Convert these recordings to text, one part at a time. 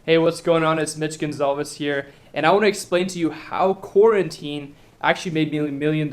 Hey, what's going on? It's Mitch Gonzalez here, and I want to explain to you how quarantine actually made me $1 million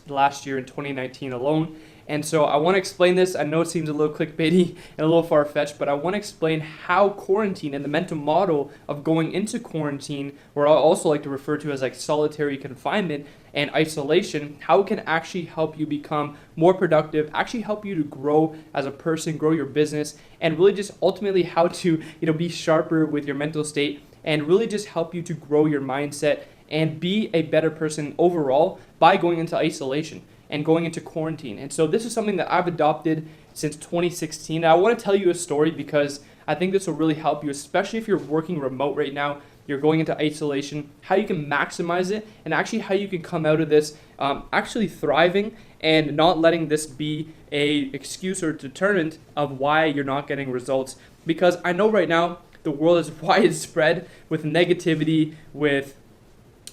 last year in 2019 alone. And so I want to explain this. I know it seems a little clickbaity and a little far-fetched, but I want to explain how quarantine and the mental model of going into quarantine, or I also like to refer to as like solitary confinement and isolation, how it can actually help you become more productive, actually help you to grow as a person, grow your business, and really just ultimately how to, be sharper with your mental state and really just help you to grow your mindset and be a better person overall by going into isolation and going into quarantine. And so this is something that I've adopted since 2016. I want to tell you a story because I think this will really help you, especially if you're working remote right now, you're going into isolation, how you can maximize it, and actually how you can come out of this actually thriving and not letting this be a excuse or deterrent of why you're not getting results. Because I know right now the world is widespread with negativity, with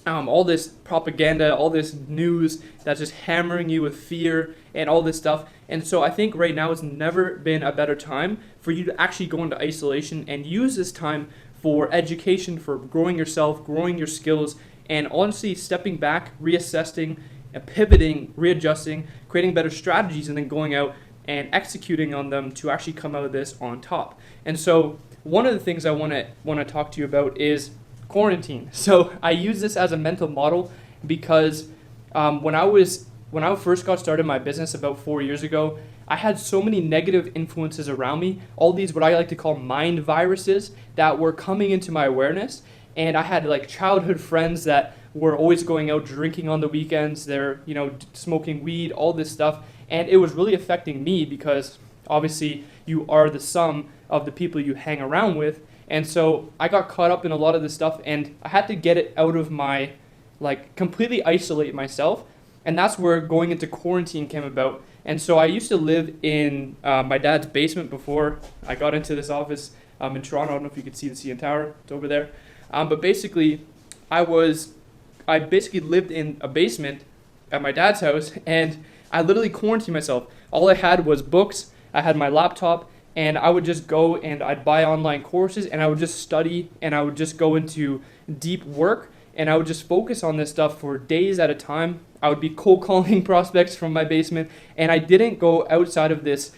all this propaganda, all this news that's just hammering you with fear and all this stuff. And so I think right now has never been a better time for you to actually go into isolation and use this time for education, for growing yourself, growing your skills, and honestly stepping back, reassessing, pivoting, readjusting, creating better strategies, and then going out and executing on them to actually come out of this on top. And so one of the things I want to talk to you about is quarantine. So I use this as a mental model because when I first got started my business about 4 years ago, I had so many negative influences around me, all these what I like to call mind viruses that were coming into my awareness. And I had like childhood friends that were always going out drinking on the weekends, they're smoking weed, all this stuff, and it was really affecting me because obviously you are the sum of the people you hang around with. And so I got caught up in a lot of this stuff and I had to get it out of my, completely isolate myself. And that's where going into quarantine came about. And so I used to live in my dad's basement before I got into this office in Toronto. I don't know if you could see the CN Tower. It's over there. But basically, I basically lived in a basement at my dad's house and I literally quarantined myself. All I had was books. I had my laptop. And I would just go and I'd buy online courses and I would just study and I would just go into deep work and I would just focus on this stuff for days at a time. I would be cold calling prospects from my basement and I didn't go outside of this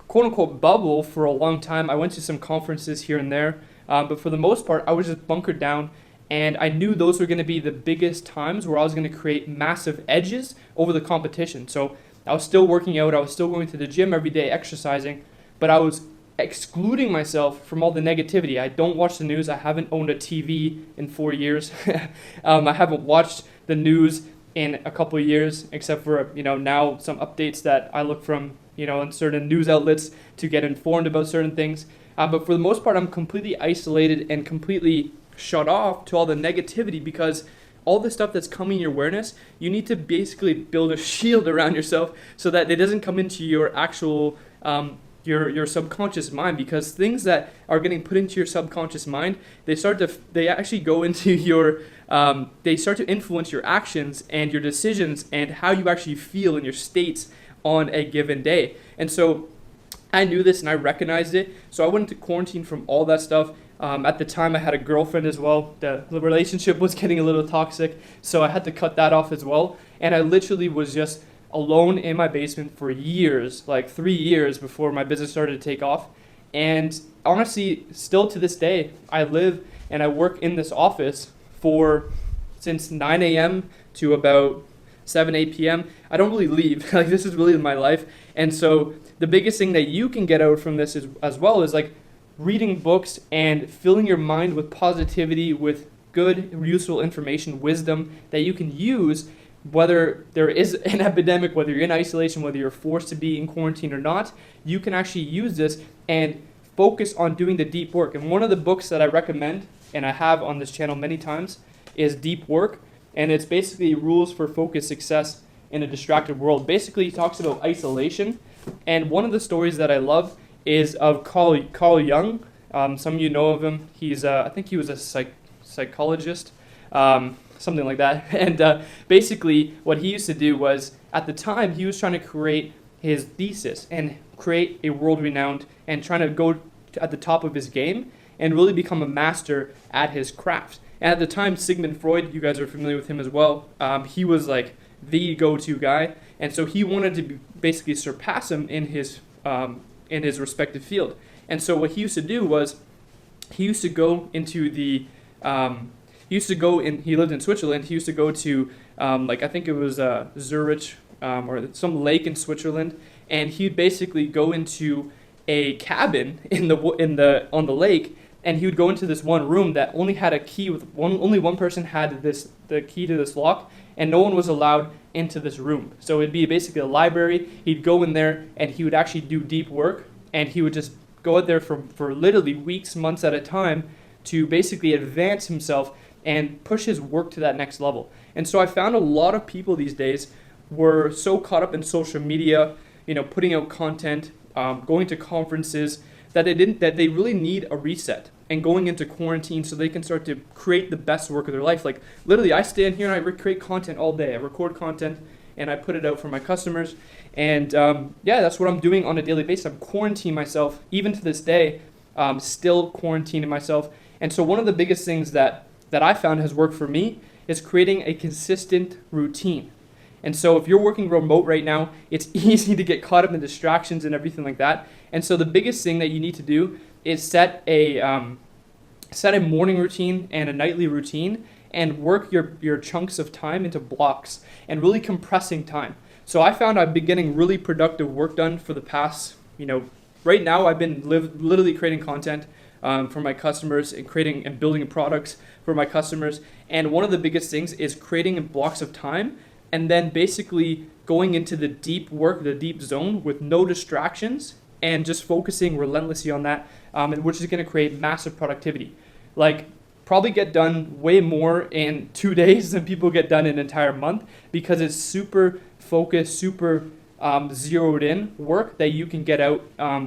quote unquote bubble for a long time. I went to some conferences here and there, but for the most part, I was just bunkered down and I knew those were going to be the biggest times where I was going to create massive edges over the competition. So I was still working out, I was still going to the gym every day, exercising, but I was excluding myself from all the negativity. I don't watch the news. I haven't owned a TV in 4 years. I haven't watched the news in a couple of years, except for, now some updates that I look from, in certain news outlets to get informed about certain things. But for the most part, I'm completely isolated and completely shut off to all the negativity because all the stuff that's coming in your awareness, you need to basically build a shield around yourself so that it doesn't come into your actual your subconscious mind, because things that are getting put into your subconscious mind, they actually go into your they start to influence your actions and your decisions and how you actually feel in your states on a given day. And so I knew this and I recognized it, so I went into quarantine from all that stuff. At the time I had a girlfriend as well. The relationship was getting a little toxic, so I had to cut that off as well, and I literally was just alone in my basement for years, like 3 years before my business started to take off. And honestly, still to this day, I live and I work in this office since 9 a.m. to about 7, 8 p.m. I don't really leave. This is really my life. And so the biggest thing that you can get out from this as well is reading books and filling your mind with positivity, with good, useful information, wisdom that you can use whether there is an epidemic, whether you're in isolation, whether you're forced to be in quarantine or not. You can actually use this and focus on doing the deep work. And one of the books that I recommend, and I have on this channel many times, is Deep Work. And it's basically rules for focused success in a distracted world. Basically, it talks about isolation. And one of the stories that I love is of Carl Jung. Some of you know of him. I think he was a psychologist. Something like that. And basically what he used to do was, at the time, he was trying to create his thesis and create a world-renowned and trying to go at the top of his game. and really become a master at his craft. And at the time, Sigmund Freud, you guys are familiar with him as well, he was like the go-to guy, and so he wanted to basically surpass him in his respective field. And so what he used to do was he used to go into the he lived in Switzerland. He used to go to I think it was Zurich or some lake in Switzerland, and he'd basically go into a cabin on the lake, and he would go into this one room that only had a key only one person had the key to this lock, and no one was allowed into this room. So it'd be basically a library. He'd go in there and he would actually do deep work, and he would just go out there for literally weeks, months at a time to basically advance himself and push his work to that next level. And so I found a lot of people these days were so caught up in social media, putting out content, going to conferences, that they really need a reset and going into quarantine so they can start to create the best work of their life. Like literally, I stand here and I create content all day. I record content and I put it out for my customers. And that's what I'm doing on a daily basis. I'm quarantining myself, even to this day, still quarantining myself. And so one of the biggest things that I found has worked for me is creating a consistent routine. And so if you're working remote right now, it's easy to get caught up in distractions and everything like that. And so the biggest thing that you need to do is set a morning routine and a nightly routine, and work your chunks of time into blocks and really compressing time. So I found I've been getting really productive work done for the past, right now I've been literally creating content for my customers and creating and building products for my customers. And one of the biggest things is creating blocks of time and then basically going into the deep work, the deep zone with no distractions and just focusing relentlessly on that, which is going to create massive productivity. Like probably get done way more in 2 days than people get done in an entire month, because it's super focused, super zeroed in work that you can get out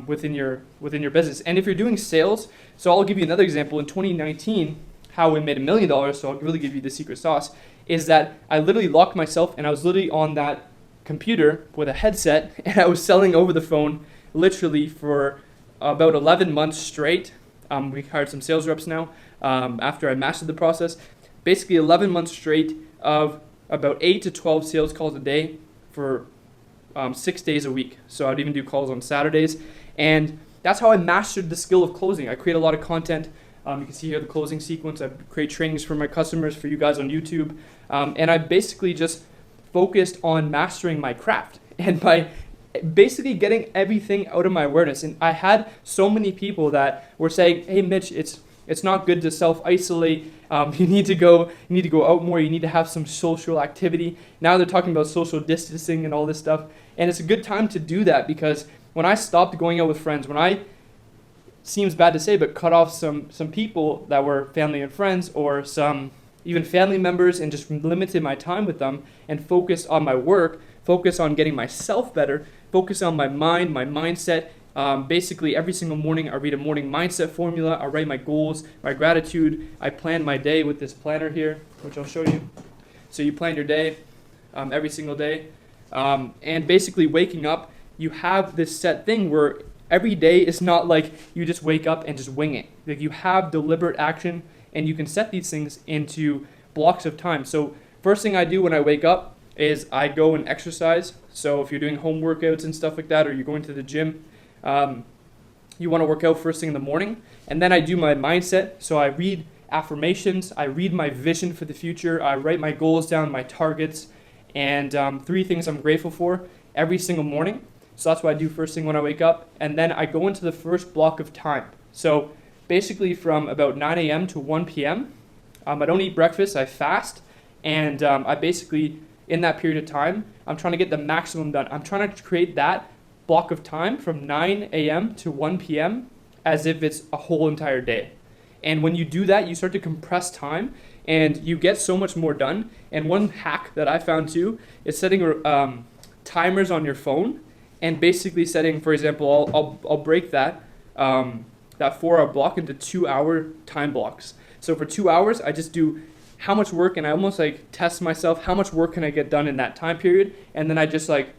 within your business. And if you're doing sales, so I'll give you another example. In 2019, how we made $1 million, so I'll really give you the secret sauce, is that I literally locked myself and I was literally on that computer with a headset and I was selling over the phone literally for about 11 months straight. We hired some sales reps now after I mastered the process. Basically 11 months straight of about 8 to 12 sales calls a day for 6 days a week. So I'd even do calls on Saturdays. And that's how I mastered the skill of closing. I create a lot of content. You can see here the closing sequence. I create trainings for my customers, for you guys on YouTube. And I basically just focused on mastering my craft and by basically getting everything out of my awareness. And I had so many people that were saying, hey, Mitch, it's not good to self-isolate. You need to go out more. You need to have some social activity. Now they're talking about social distancing and all this stuff. And it's a good time to do that, because when I stopped going out with friends, when I, seems bad to say, but cut off some people that were family and friends, or some even family members, and just limited my time with them and focused on my work, focused on getting myself better, focused on my mind, my mindset. Basically every single morning I read a morning mindset formula. I write my goals, my gratitude. I plan my day with this planner here, which I'll show you. So you plan your day every single day. And basically waking up, you have this set thing where every day is not like you just wake up and just wing it. Like you have deliberate action, and you can set these things into blocks of time. So first thing I do when I wake up is I go and exercise. So if you're doing home workouts and stuff like that, or you're going to the gym, you want to work out first thing in the morning. And then I do my mindset. So I read affirmations, I read my vision for the future, I write my goals down, my targets, and 3 things I'm grateful for every single morning. So that's what I do first thing when I wake up. And then I go into the first block of time. So basically from about 9 a.m. to 1 p.m., I don't eat breakfast, I fast. And I basically, in that period of time, I'm trying to get the maximum done. I'm trying to create that block of time from 9 a.m. to 1 p.m. as if it's a whole entire day. And when you do that, you start to compress time and you get so much more done. And one hack that I found too is setting timers on your phone, and basically setting, for example, I'll break that 4-hour block into 2-hour time blocks. So for 2 hours, I just do how much work, and I almost like test myself, how much work can I get done in that time period, and then I just like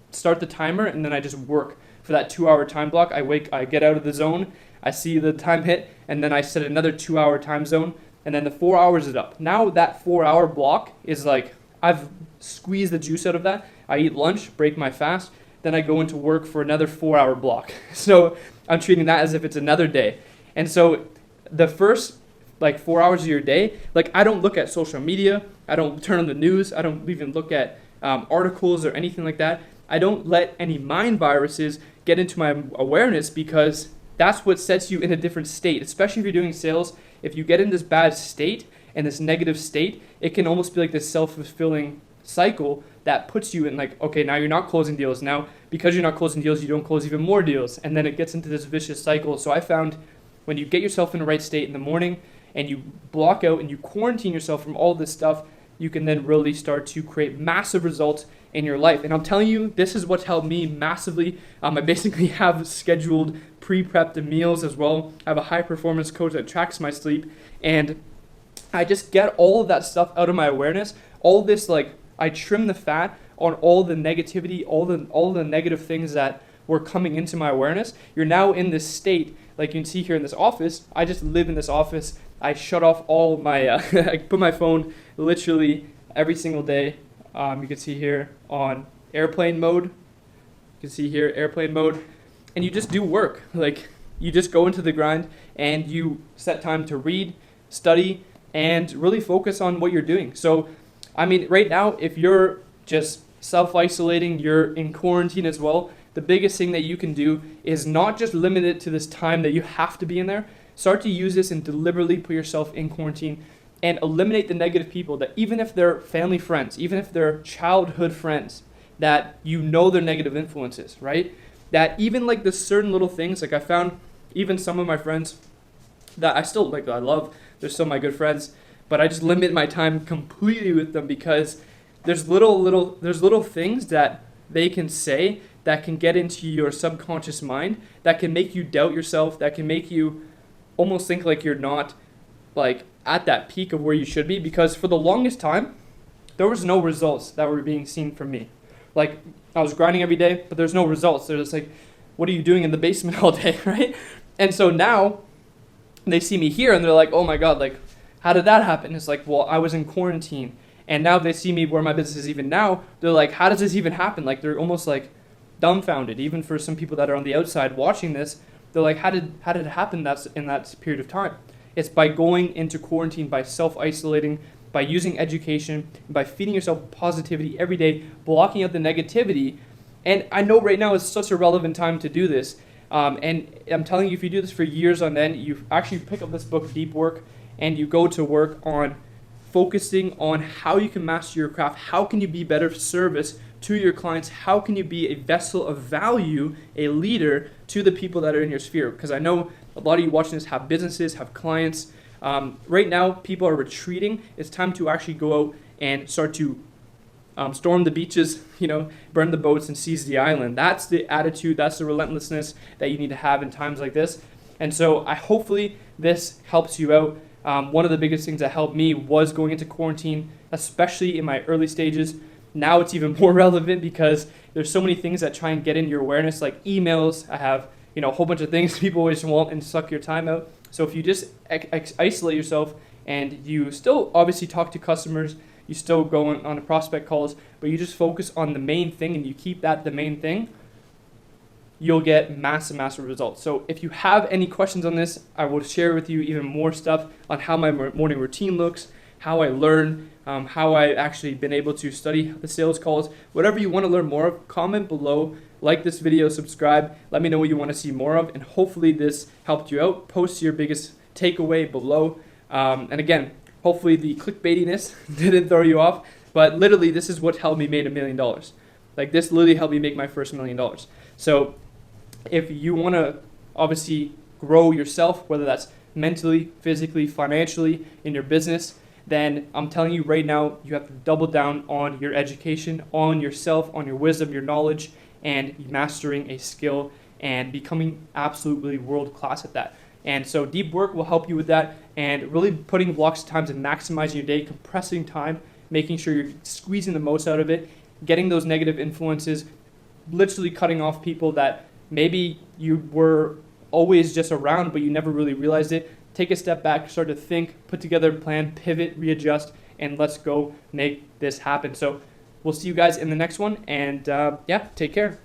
start the timer, and then I just work for that 2-hour time block. I get out of the zone, I see the time hit, and then I set another 2 hour time zone, and then the 4 hours is up. Now that 4 hour block is like, I've squeezed the juice out of that. I eat lunch, break my fast, then I go into work for another 4 hour block. So I'm treating that as if it's another day. And so the first like 4 hours of your day, like I don't look at social media, I don't turn on the news, I don't even look at articles or anything like that. I don't let any mind viruses get into my awareness, because that's what sets you in a different state, especially if you're doing sales. If you get in this bad state and this negative state, it can almost be like this self-fulfilling cycle that puts you in like, okay, now you're not closing deals. Now, because you're not closing deals, you don't close even more deals. And then it gets into this vicious cycle. So I found when you get yourself in the right state in the morning and you block out and you quarantine yourself from all this stuff, you can then really start to create massive results in your life. And I'm telling you, this is what's helped me massively. I basically have scheduled pre-prepped meals as well. I have a high performance coach that tracks my sleep, and I just get all of that stuff out of my awareness. All this, like, I trim the fat on all the negativity, all the negative things that were coming into my awareness. You're now in this state, like you can see here in this office. I just live in this office. I shut off all my, I put my phone literally every single day. You can see here on airplane mode. You can see here airplane mode. And you just do work. Like, you just go into the grind and you set time to read, study, and really focus on what you're doing. So, I mean, right now, if you're just self-isolating, you're in quarantine as well, the biggest thing that you can do is not just limit it to this time that you have to be in there. Start to use this and deliberately put yourself in quarantine and eliminate the negative people that, even if they're family friends, even if they're childhood friends, that you know they're negative influences, right? That even like the certain little things, like I found even some of my friends that I still like, I love, they're still my good friends, but I just limit my time completely with them, because there's little things that they can say that can get into your subconscious mind, that can make you doubt yourself, that can make you almost think like you're not like at that peak of where you should be. Because for the longest time, there was no results that were being seen from me. Like, I was grinding every day, but there's no results. They're just like, what are you doing in the basement all day, right? And so now they see me here and they're like, oh my God, like, how did that happen? It's like, well, I was in quarantine. And now they see me where my business is even now. They're like, how does this even happen? Like, they're almost like dumbfounded. Even for some people that are on the outside watching this, they're like, how did it happen in that period of time? It's by going into quarantine, by self-isolating, by using education, by feeding yourself positivity every day, blocking out the negativity. And I know right now is such a relevant time to do this. And I'm telling you, if you do this for years on end, you actually pick up this book, Deep Work, and you go to work on focusing on how you can master your craft. How can you be better service to your clients? How can you be a vessel of value, a leader to the people that are in your sphere? Because I know a lot of you watching this have businesses, have clients. Right now, people are retreating. It's time to actually go out and start to storm the beaches, burn the boats and seize the island. That's the attitude, that's the relentlessness that you need to have in times like this. And so hopefully this helps you out. One of the biggest things that helped me was going into quarantine, especially in my early stages. Now it's even more relevant because there's so many things that try and get into your awareness, like emails. I have a whole bunch of things people always want and suck your time out. So if you just isolate yourself and you still obviously talk to customers, you still go on prospect calls, but you just focus on the main thing and you keep that the main thing, you'll get massive results. So if you have any questions on this, I will share with you even more stuff on how my morning routine looks, how I learn, how I actually been able to study the sales calls. Whatever you want to learn more of, comment below, like this video, subscribe, let me know what you want to see more of, and hopefully this helped you out. Post your biggest takeaway below. And again, hopefully the clickbaitiness didn't throw you off, but literally this is what helped me make $1 million. Like, this literally helped me make my first $1 million. So if you want to obviously grow yourself, whether that's mentally, physically, financially, in your business, then I'm telling you right now, you have to double down on your education, on yourself, on your wisdom, your knowledge, and mastering a skill and becoming absolutely world-class at that. And so Deep Work will help you with that, and really putting blocks of time and maximizing your day, compressing time, making sure you're squeezing the most out of it, getting those negative influences, literally cutting off people that maybe you were always just around, but you never really realized it. Take a step back, start to think, put together a plan, pivot, readjust, and let's go make this happen. So we'll see you guys in the next one, and yeah, take care.